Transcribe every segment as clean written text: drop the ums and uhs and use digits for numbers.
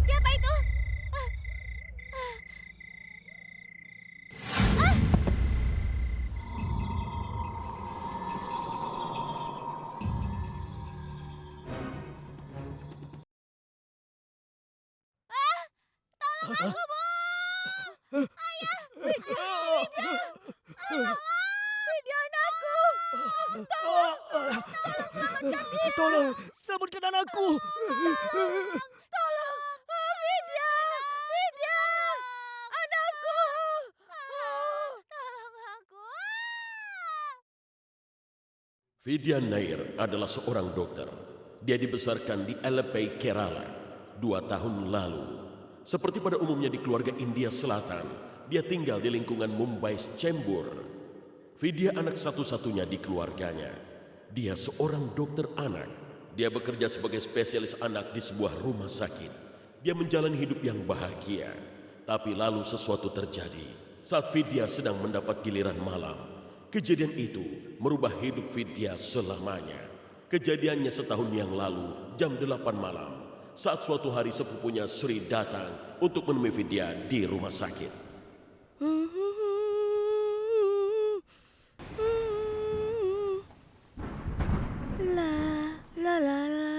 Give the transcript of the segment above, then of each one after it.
Siapa itu? Tolong aku, Bu! Ayah! Widya! Widya! Widya, anakku! Tolong, selamatkan anakku. Tolong! Widya! Widya! Anakku! Tolong aku! Vidya Nair adalah seorang dokter. Dia dibesarkan di Alleppey, Kerala 2 tahun lalu. Seperti pada umumnya di keluarga India Selatan, dia tinggal di lingkungan Mumbai, Chembur. Vidya anak satu-satunya di keluarganya. Dia seorang dokter anak. Dia bekerja sebagai spesialis anak di sebuah rumah sakit. Dia menjalani hidup yang bahagia. Tapi lalu sesuatu terjadi saat Vidya sedang mendapat giliran malam. Kejadian itu merubah hidup Vidya selamanya. Kejadiannya setahun yang lalu, jam 8 malam. Saat suatu hari sepupunya Sri datang untuk menemui Vidya di rumah sakit. La la la la.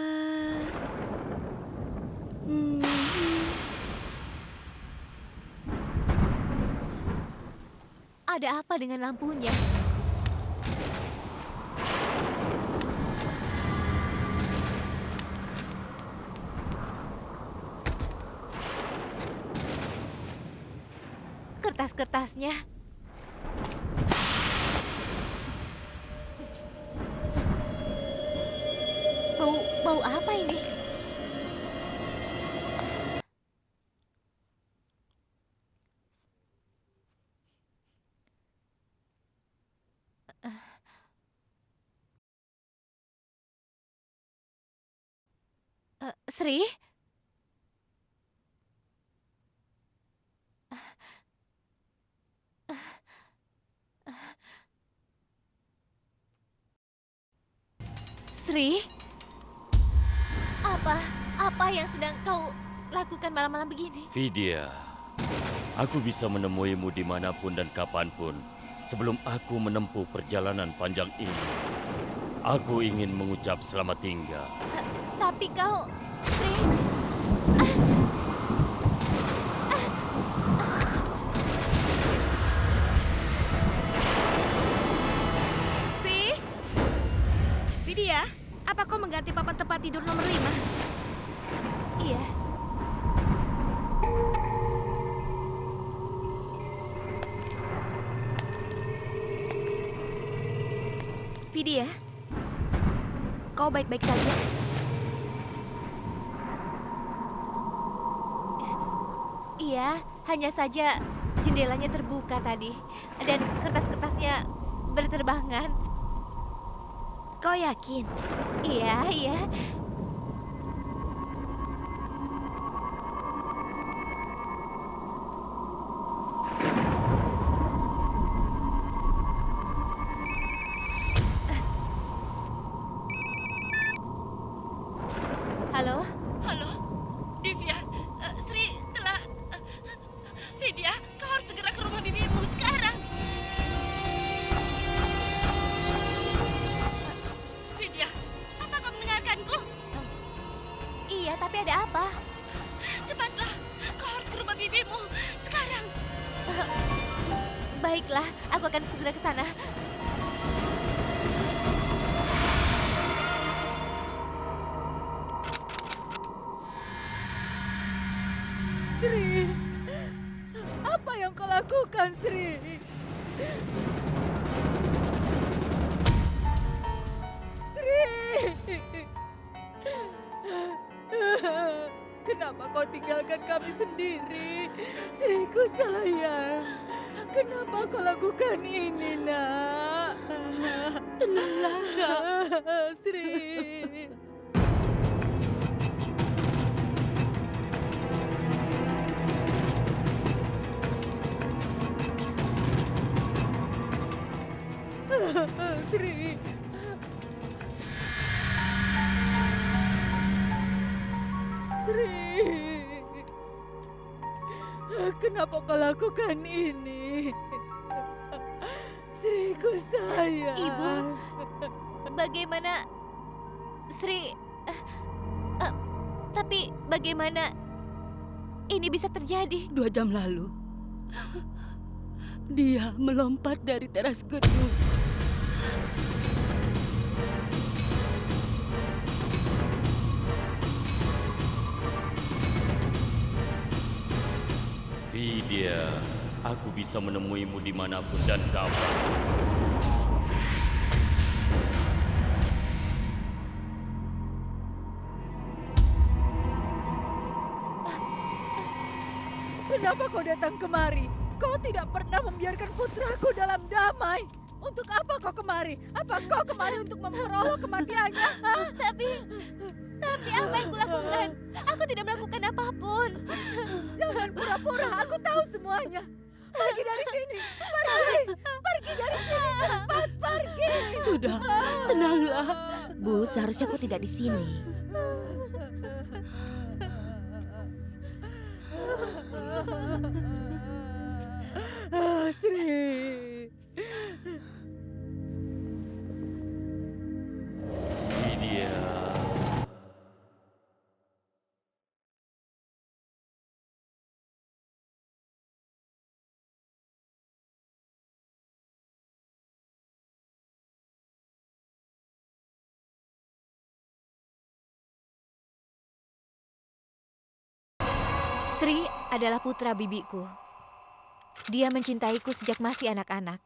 Ada apa dengan lampunya? Kertas-kertasnya. Bau apa ini? Sri? Sri? Apa yang sedang kau lakukan malam-malam begini? Vidya, aku bisa menemuimu dimanapun dan kapanpun sebelum aku menempuh perjalanan panjang ini. Aku ingin mengucap selamat tinggal. Tapi kau, Sri... Vidya, apa kau mengganti papan tempat tidur nomor 5? Iya. Vidya, kau baik-baik saja? Iya, hanya saja jendelanya terbuka tadi. Dan kertas-kertasnya berterbangan. Kau yakin? Iya. Halo? Halo, Divya. Sri telah... Vidya, kau harus segera ke rumah bibimu sekarang. Vidya, apa kau mendengarkanku? Iya, tapi ada apa? Cepatlah, kau harus ke rumah bibimu sekarang. Baiklah, aku akan segera ke sana. Sri, apa yang kau lakukan, Sri? Sri, kenapa kau tinggalkan kami sendiri? Sriku sayang, kenapa kau lakukan ini, nak? Tenanglah, Nak. Sri. Sri. Kenapa kau lakukan ini? Sriku sayang. Ibu, bagaimana Sri... tapi bagaimana ini bisa terjadi? 2 jam lalu, dia melompat dari teras gedung. Vidya, aku bisa menemuimu dimanapun dan kapan. Kenapa kau datang kemari? Kau tidak pernah membiarkan putraku dalam damai. Untuk apa kau kemari? Apa kau kemari untuk memperoleh kematiannya? Hah? Tapi apa yang kulakukan? Aku tidak melakukan apapun. Jangan pura-pura, aku tahu semuanya. Pergi dari sini, pergi, pergi dari sini, cepat pergi. Sudah, tenanglah. Bu, seharusnya kau tidak di sini. Sri. Vidya. Sri adalah putra bibiku. Dia mencintaiku sejak masih anak-anak.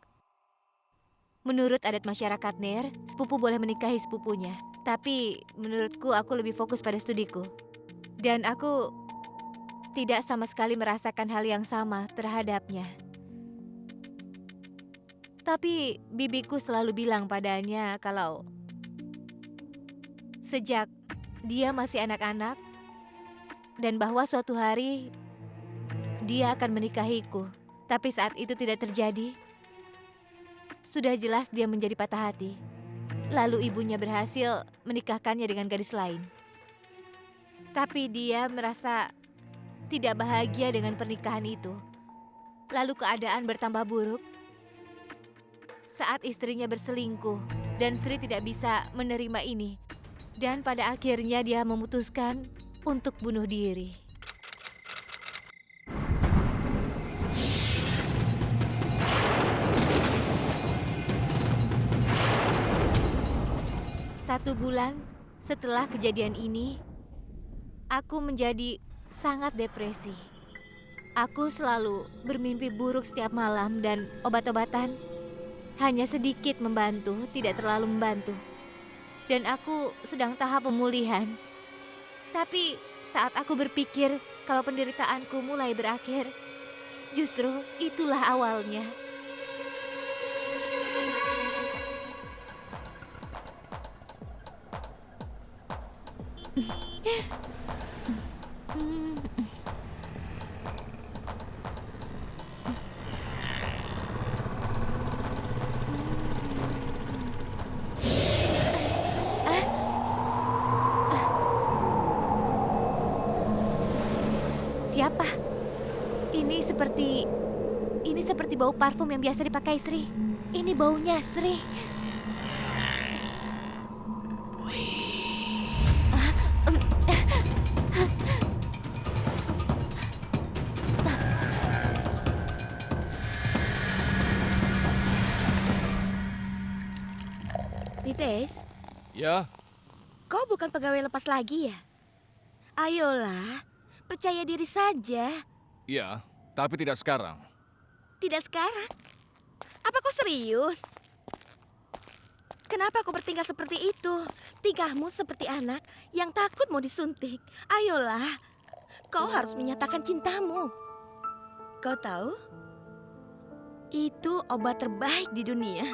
Menurut adat masyarakat Ner, sepupu boleh menikahi sepupunya. Tapi menurutku aku lebih fokus pada studiku. Dan aku tidak sama sekali merasakan hal yang sama terhadapnya. Tapi bibiku selalu bilang padanya kalau sejak dia masih anak-anak dan bahwa suatu hari dia akan menikahiku. Tapi saat itu tidak terjadi. Sudah jelas dia menjadi patah hati. Lalu ibunya berhasil menikahkannya dengan gadis lain. Tapi dia merasa tidak bahagia dengan pernikahan itu. Lalu keadaan bertambah buruk saat istrinya berselingkuh dan Sri tidak bisa menerima ini. Dan pada akhirnya dia memutuskan untuk bunuh diri. Satu bulan setelah kejadian ini, aku menjadi sangat depresi. Aku selalu bermimpi buruk setiap malam dan obat-obatan hanya sedikit membantu, tidak terlalu membantu. Dan aku sedang tahap pemulihan. Tapi saat aku berpikir kalau penderitaanku mulai berakhir, justru itulah awalnya. Siapa? Ini seperti bau parfum yang biasa dipakai Sri. Ini baunya Sri. Nites, Ya, kau bukan pegawai lepas lagi ya? Ayolah, percaya diri saja. ya, tapi tidak sekarang. Tidak sekarang. Apa kau serius? Kenapa kau bertingkah seperti itu? Tingkahmu seperti anak yang takut mau disuntik. Ayolah, kau harus menyatakan cintamu. Kau tahu? Itu obat terbaik di dunia.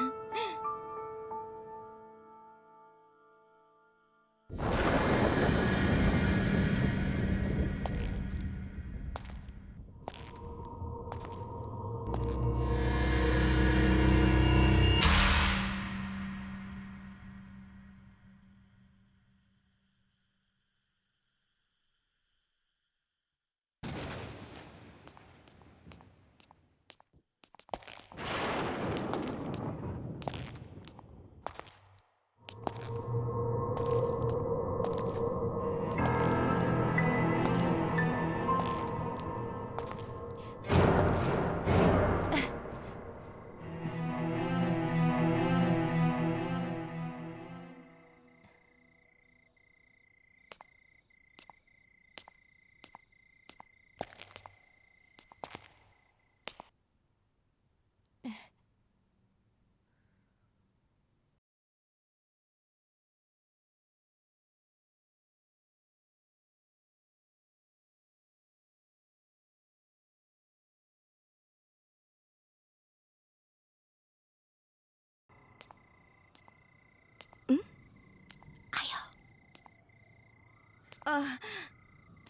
Oh,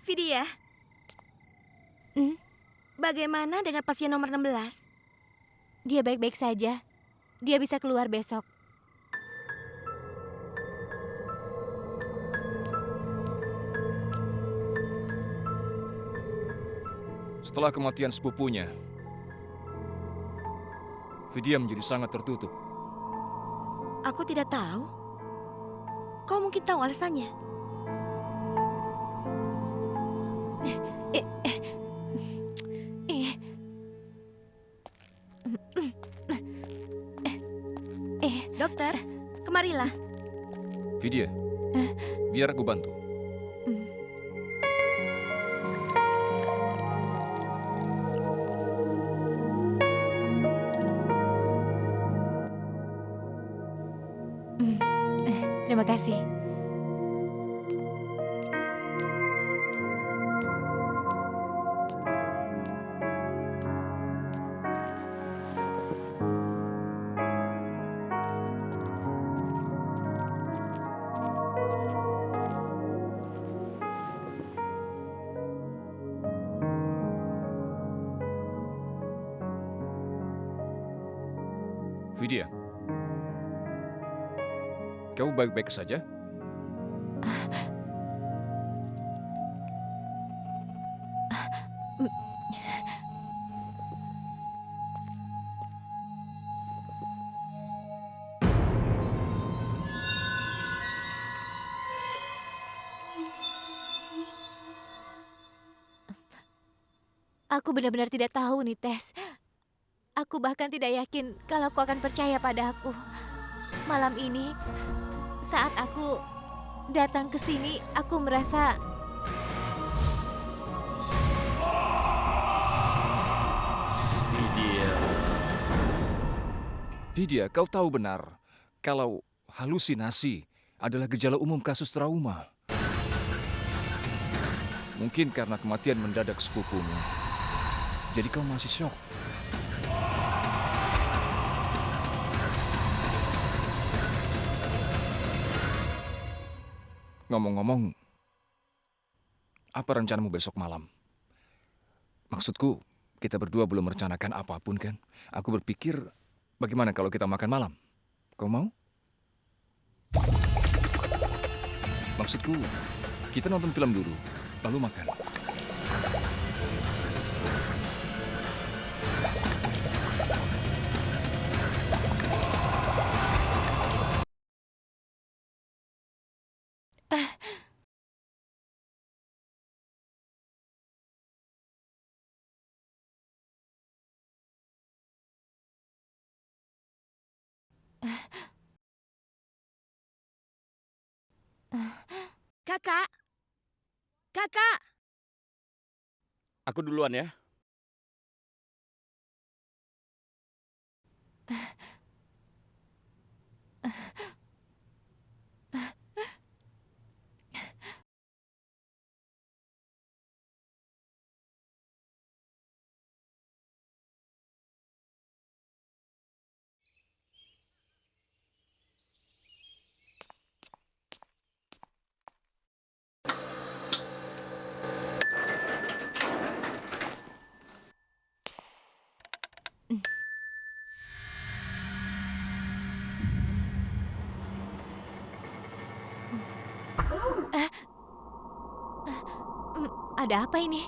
Vidya. Hmm? Bagaimana dengan pasien nomor 16? Dia baik-baik saja. Dia bisa keluar besok. Setelah kematian sepupunya, Vidya menjadi sangat tertutup. Aku tidak tahu. Kau mungkin tahu alasannya. Dokter, kemarilah. Vidya, biar aku bantu. Terima kasih. Vidya, kau baik-baik saja? Aku benar-benar tidak tahu nih, Tess. Aku bahkan tidak yakin kalau kau akan percaya pada aku. Malam ini, saat aku datang ke sini, aku merasa Vidya. Vidya, kau tahu benar kalau halusinasi adalah gejala umum kasus trauma. Mungkin karena kematian mendadak sepupumu. Jadi kau masih syok. Ngomong-ngomong, apa rencanamu besok malam? Maksudku, kita berdua belum merencanakan apapun kan? Aku berpikir, bagaimana kalau kita makan malam? Kau mau? Maksudku, kita nonton film dulu, lalu makan. Kakak. Kakak. Aku duluan ya. ada apa ini?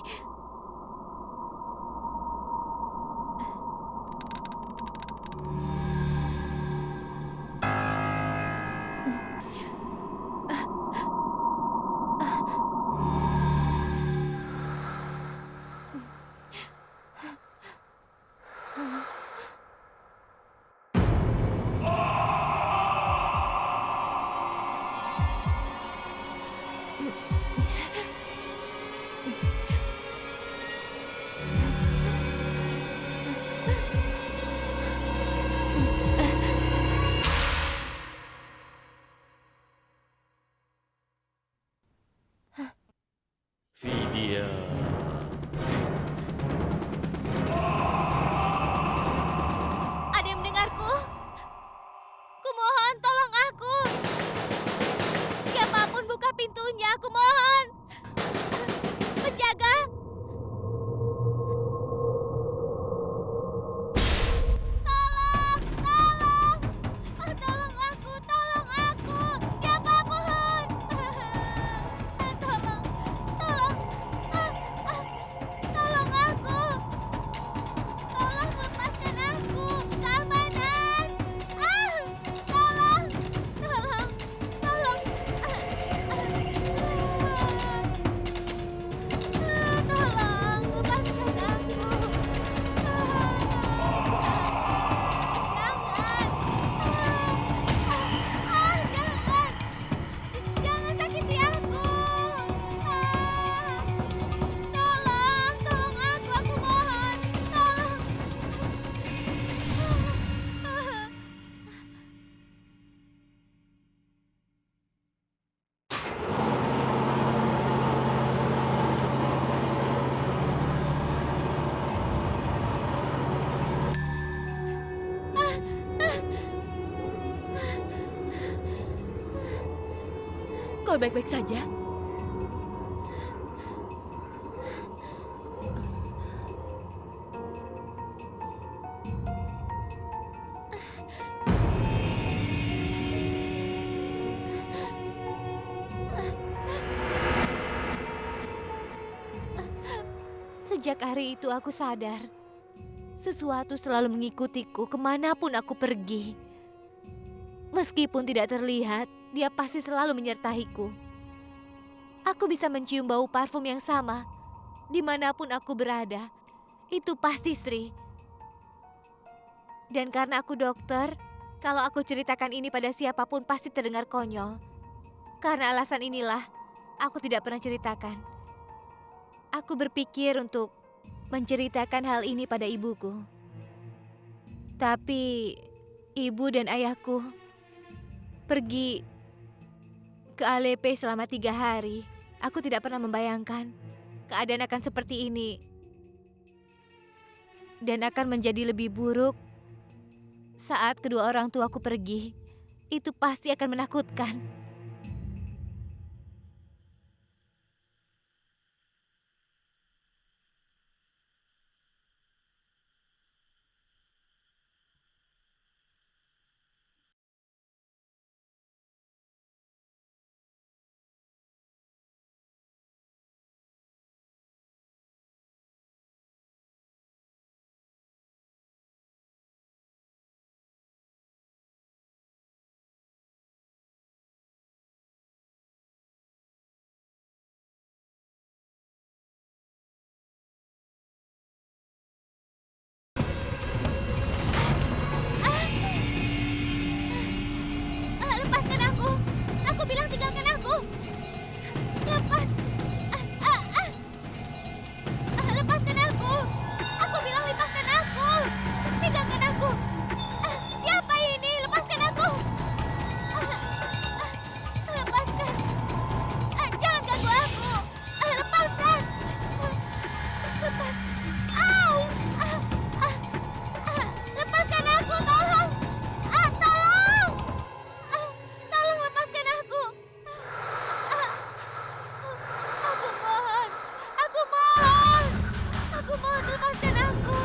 Vidya. Ada yang mendengarku? Kumohon tolong aku. Siapapun buka pintunya, aku mohon. kau baik-baik saja? Sejak hari itu aku sadar, sesuatu selalu mengikutiku kemanapun aku pergi. Meskipun tidak terlihat, dia pasti selalu menyertaiku. Aku bisa mencium bau parfum yang sama dimanapun aku berada. Itu pasti Sri. Dan karena aku dokter, kalau aku ceritakan ini pada siapapun pasti terdengar konyol. Karena alasan inilah, aku tidak pernah ceritakan. Aku berpikir untuk menceritakan hal ini pada ibuku. Tapi ibu dan ayahku pergi ke Aleppo selama 3 hari. Aku tidak pernah membayangkan keadaan akan seperti ini. Dan akan menjadi lebih buruk saat kedua orang tuaku pergi. Itu pasti akan menakutkan. Lepaskan aku! Aku bilang tinggalkan aku! Lepas! Lepaskan aku! Aku bilang lepaskan aku! Tinggalkan aku! Siapa ini? Lepaskan aku! Lepaskan! Jangan ganggu aku! Lepaskan! Lepas! Au! Lepaskan aku! Tolong! Tolong! Tolong lepaskan aku! Aku mohon! Aku mohon! Aku mohon lepaskan aku!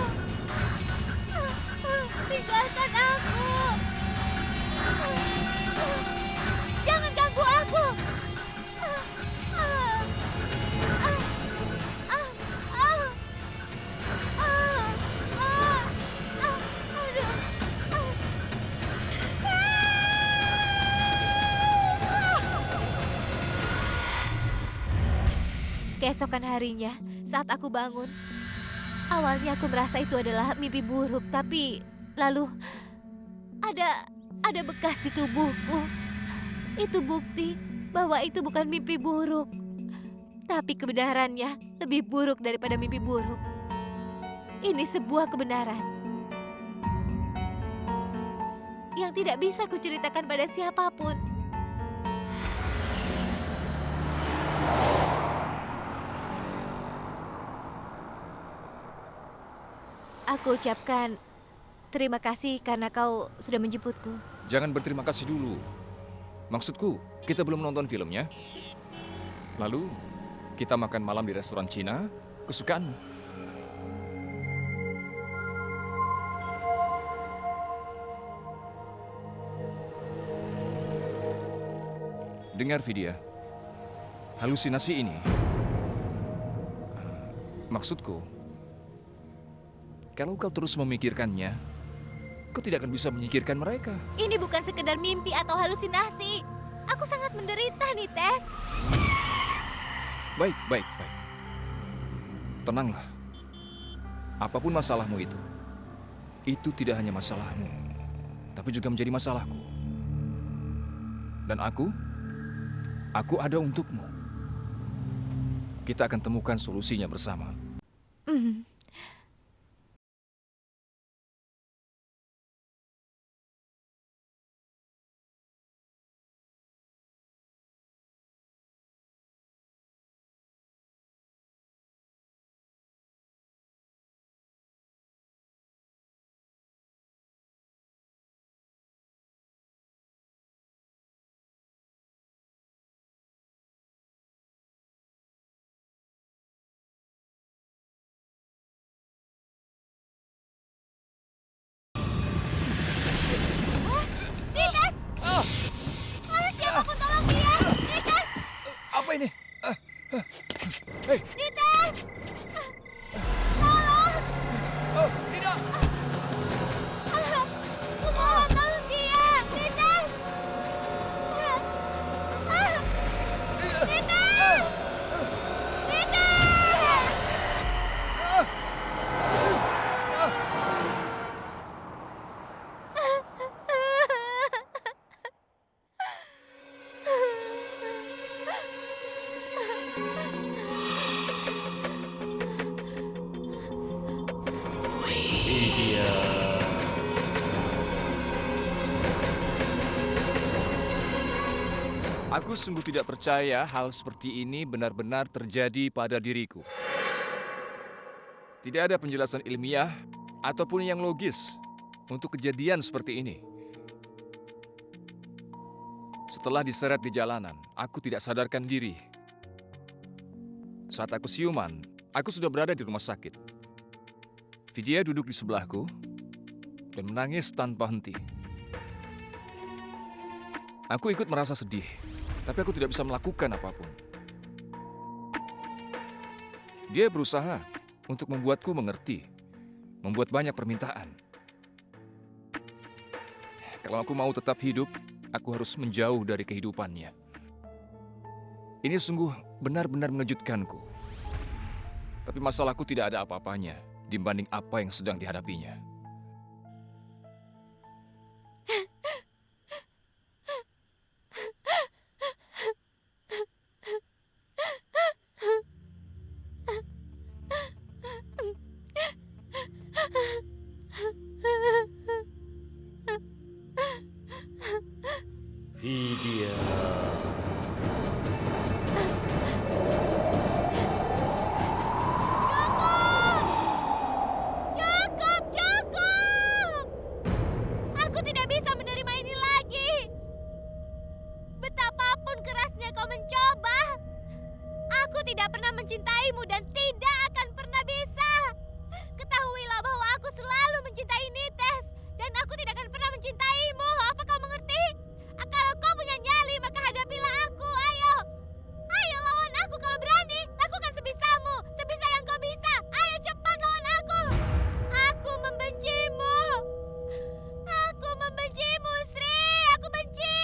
Tinggalkan aku! Jangan ganggu aku! Aduh! Keesokan harinya, saat aku bangun, awalnya aku merasa itu adalah mimpi buruk, tapi lalu ada bekas di tubuhku. Itu bukti bahwa itu bukan mimpi buruk. Tapi kebenarannya lebih buruk daripada mimpi buruk. Ini sebuah kebenaran yang tidak bisa kuceritakan pada siapapun. Aku ucapkan terima kasih karena kau sudah menjemputku. Jangan berterima kasih dulu. Maksudku, kita belum nonton filmnya. Lalu, kita makan malam di restoran Cina kesukaanmu. Dengar, Vidya. Halusinasi ini. Maksudku, kalau kau terus memikirkannya, kau tidak akan bisa menyingkirkan mereka. Ini bukan sekedar mimpi atau halusinasi. Aku sangat menderita nih, Tess. Baik. Tenanglah. Apapun masalahmu itu tidak hanya masalahmu, tapi juga menjadi masalahku. Dan aku ada untukmu. Kita akan temukan solusinya bersama. Mhm. Apa ini? Hei! Nites! Tolong! Oh, tidak! Kumohon tolong dia! Nites! Nites! Nites! Vidya. Aku sungguh tidak percaya hal seperti ini benar-benar terjadi pada diriku. Tidak ada penjelasan ilmiah ataupun yang logis untuk kejadian seperti ini. Setelah diseret di jalanan, aku tidak sadarkan diri. Saat aku siuman, aku sudah berada di rumah sakit. Vidya duduk di sebelahku dan menangis tanpa henti. Aku ikut merasa sedih, tapi aku tidak bisa melakukan apapun. Dia berusaha untuk membuatku mengerti, membuat banyak permintaan. Kalau aku mau tetap hidup, aku harus menjauh dari kehidupannya. Ini sungguh benar-benar mengejutkanku. Tapi masalahku tidak ada apa-apanya dibanding apa yang sedang dihadapinya. Vidya. Cukup! Aku tidak bisa menerima ini lagi. Betapapun kerasnya kau mencoba, aku tidak pernah mencintaimu dan tidak akan pernah bisa. Ketahuilah bahwa aku selalu mencintai Nites dan aku tidak akan pernah mencintaimu. Apa kau mengerti? Kalau kau punya nyali, maka hadapilah aku. Ayo. Ayo lawan aku kalau berani. Lakukan sebisamu, sebisa yang kau bisa. Ayo cepat lawan aku. Aku membencimu. Aku membencimu, Sri. Aku benci.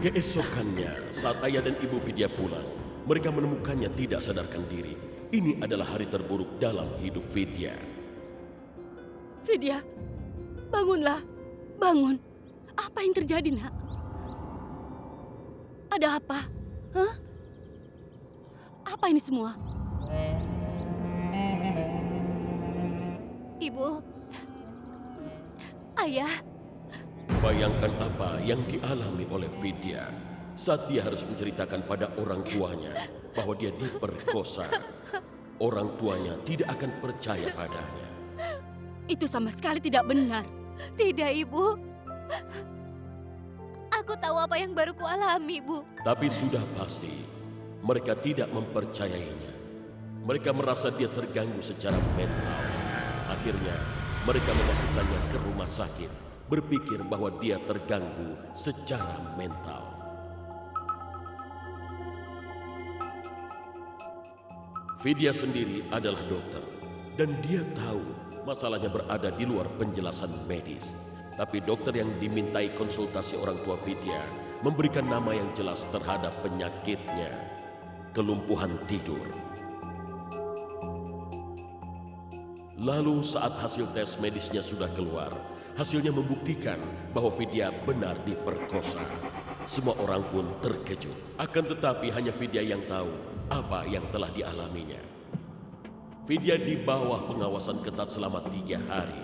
Keesokannya, saat ayah dan ibu Vidya pulang, mereka menemukannya tidak sadarkan diri. Ini adalah hari terburuk dalam hidup Vidya. Vidya, bangunlah. Bangun. Apa yang terjadi, nak? Ada apa? Hah? Apa ini semua? Ibu, ayah, Bayangkan apa yang dialami oleh Vidya saat dia harus menceritakan pada orang tuanya bahwa dia diperkosa. Orang tuanya tidak akan percaya padanya. Itu sama sekali tidak benar. tidak ibu. Aku tahu apa yang baru kualami, Bu. Tapi sudah pasti, mereka tidak mempercayainya. Mereka merasa dia terganggu secara mental. Akhirnya, mereka memasukkannya ke rumah sakit, berpikir bahwa dia terganggu secara mental. Vidya sendiri adalah dokter, dan dia tahu masalahnya berada di luar penjelasan medis. Tapi dokter yang dimintai konsultasi orang tua Vidya memberikan nama yang jelas terhadap penyakitnya, kelumpuhan tidur. Lalu saat hasil tes medisnya sudah keluar, hasilnya membuktikan bahwa Vidya benar diperkosa. Semua orang pun terkejut. Akan tetapi hanya Vidya yang tahu apa yang telah dialaminya. Vidya di bawah pengawasan ketat selama 3 hari.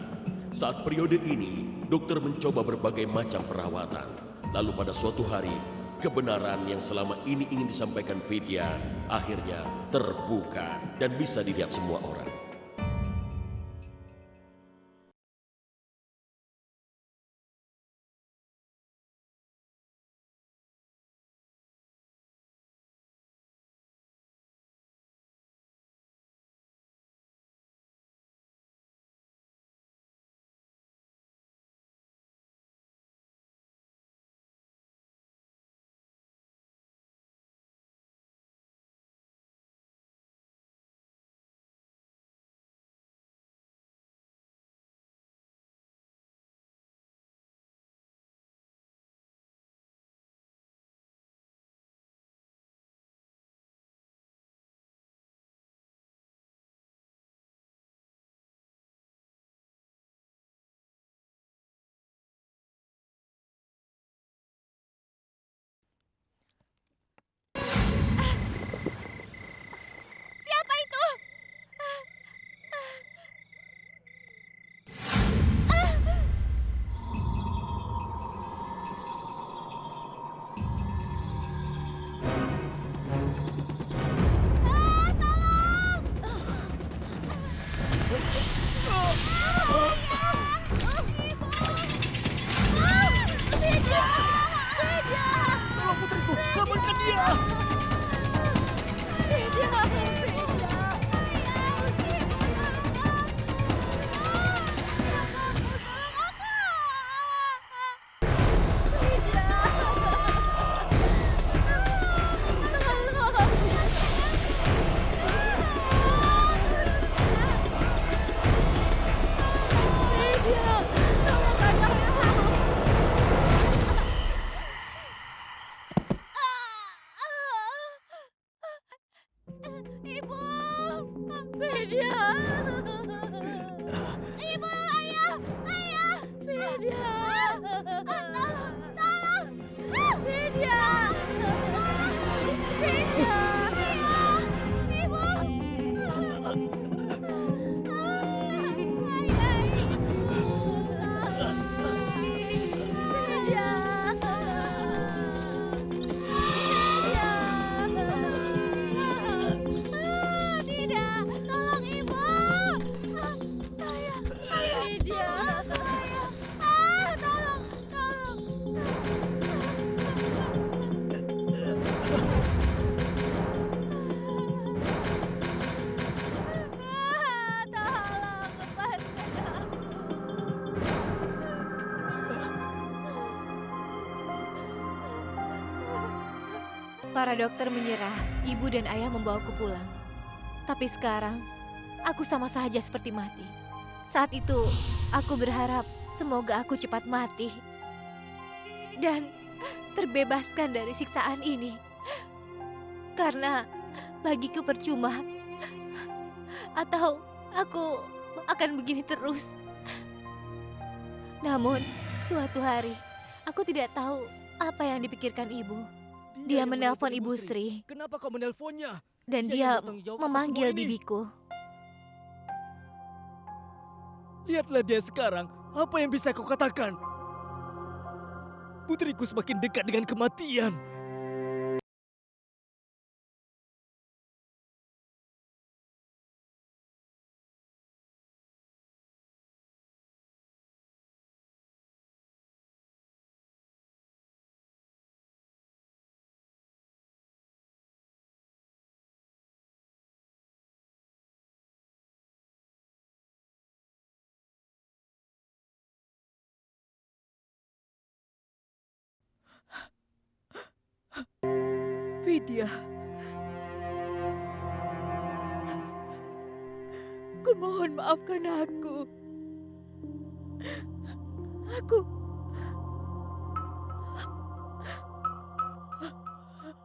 Saat periode ini, dokter mencoba berbagai macam perawatan. Lalu pada suatu hari, kebenaran yang selama ini ingin disampaikan Vidya akhirnya terbuka dan bisa dilihat semua orang. Siapa itu? Tolong putriku, selamatkan dia! Ibu! Vidya! Ibu, ayah! Ayah! Vidya! Tolong! Tolong! Vidya! Vidya! Ayah! Ibu! Ayah! Vidya! Tidak, tolong ibu. Ayah, Vidya, ayah, tolong, tolong. Tolong lepaskan aku. Para dokter menyerah, ibu dan ayah membawaku pulang. Tapi sekarang, aku sama saja seperti mati. Saat itu, aku berharap semoga aku cepat mati. Dan terbebaskan dari siksaan ini. Karena bagiku percuma. Atau aku akan begini terus. Namun, suatu hari, aku tidak tahu apa yang dipikirkan ibu. Dia yang menelpon menelpon Ibu Sri. Kenapa kau menelponnya? Dan Dia dia yang bertanggung jawab atas memanggil semua ini. bibiku. Lihatlah dia sekarang. Apa yang bisa kau katakan? Putriku semakin dekat dengan kematian. Vidya. Kumohon maafkan aku.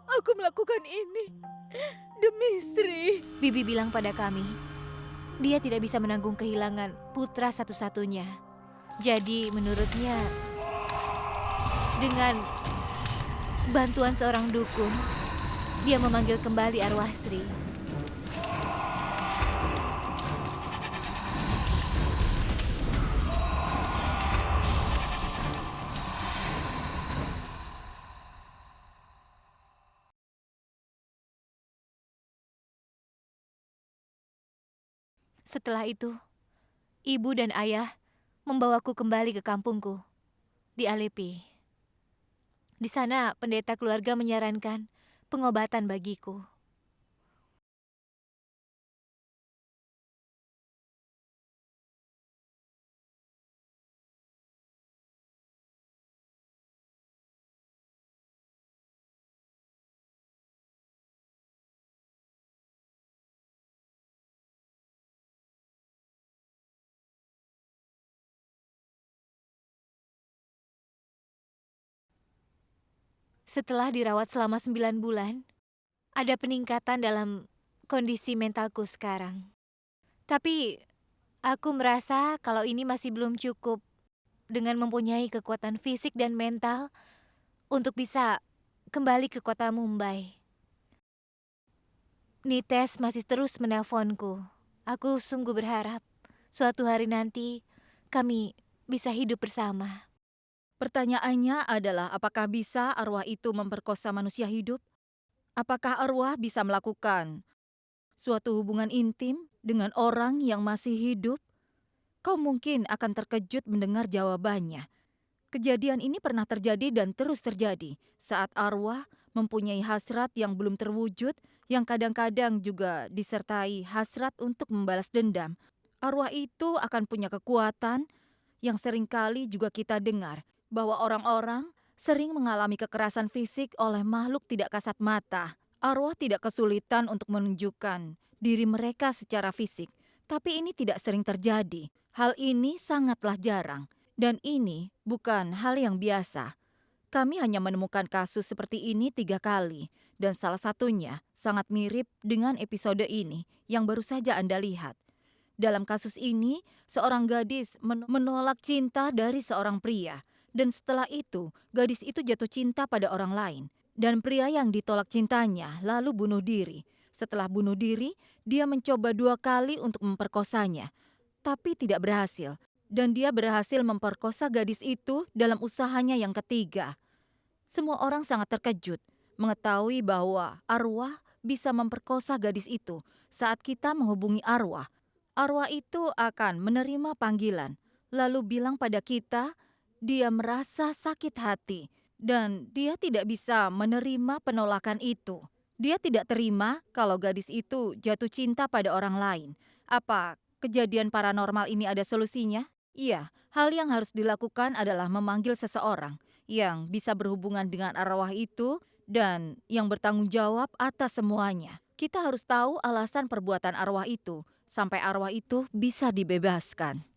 Aku melakukan ini demi Sri. Bibi bilang pada kami, dia tidak bisa menanggung kehilangan putra satu-satunya. Jadi menurutnya, dengan bantuan seorang dukun, dia memanggil kembali arwah Sri. Setelah itu, ibu dan ayah membawaku kembali ke kampungku di Alepi. Di sana, pendeta keluarga menyarankan pengobatan bagiku. Setelah dirawat selama 9 bulan, ada peningkatan dalam kondisi mentalku sekarang. Tapi aku merasa kalau ini masih belum cukup dengan mempunyai kekuatan fisik dan mental untuk bisa kembali ke kota Mumbai. Nites masih terus menelponku. Aku sungguh berharap suatu hari nanti kami bisa hidup bersama. Pertanyaannya adalah apakah bisa arwah itu memperkosa manusia hidup? Apakah arwah bisa melakukan suatu hubungan intim dengan orang yang masih hidup? Kau mungkin akan terkejut mendengar jawabannya. Kejadian ini pernah terjadi dan terus terjadi saat arwah mempunyai hasrat yang belum terwujud, yang kadang-kadang juga disertai hasrat untuk membalas dendam. Arwah itu akan punya kekuatan yang seringkali juga kita dengar, bahwa orang-orang sering mengalami kekerasan fisik oleh makhluk tidak kasat mata. Arwah tidak kesulitan untuk menunjukkan diri mereka secara fisik, tapi ini tidak sering terjadi. Hal ini sangatlah jarang, dan ini bukan hal yang biasa. Kami hanya menemukan kasus seperti ini 3 kali, dan salah satunya sangat mirip dengan episode ini yang baru saja Anda lihat. Dalam kasus ini, seorang gadis menolak cinta dari seorang pria. Dan setelah itu, gadis itu jatuh cinta pada orang lain. Dan pria yang ditolak cintanya lalu bunuh diri. Setelah bunuh diri, dia mencoba 2 kali untuk memperkosanya. Tapi tidak berhasil. Dan dia berhasil memperkosa gadis itu dalam usahanya yang ketiga. Semua orang sangat terkejut mengetahui bahwa arwah bisa memperkosa gadis itu. Saat kita menghubungi arwah, arwah itu akan menerima panggilan, lalu bilang pada kita, dia merasa sakit hati dan dia tidak bisa menerima penolakan itu. Dia tidak terima kalau gadis itu jatuh cinta pada orang lain. Apa kejadian paranormal ini ada solusinya? Iya, hal yang harus dilakukan adalah memanggil seseorang yang bisa berhubungan dengan arwah itu dan yang bertanggung jawab atas semuanya. Kita harus tahu alasan perbuatan arwah itu sampai arwah itu bisa dibebaskan.